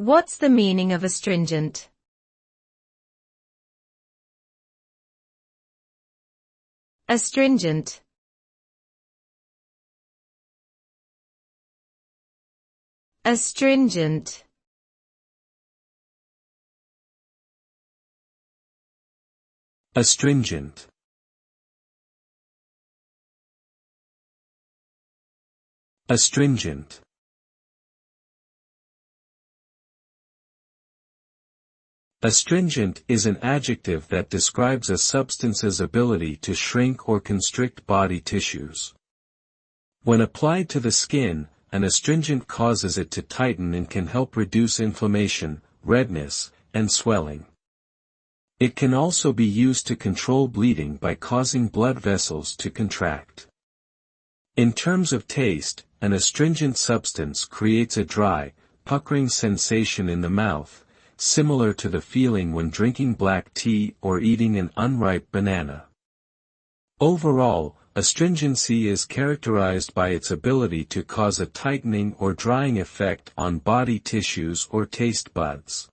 What's the meaning of astringent? Astringent. Astringent. Astringent. Astringent. Astringent is an adjective that describes a substance's ability to shrink or constrict body tissues. When applied to the skin, an astringent causes it to tighten and can help reduce inflammation, redness, and swelling. It can also be used to control bleeding by causing blood vessels to contract. In terms of taste, an astringent substance creates a dry, puckering sensation in the mouth, similar to the feeling when drinking black tea or eating an unripe banana. Overall, astringency is characterized by its ability to cause a tightening or drying effect on body tissues or taste buds.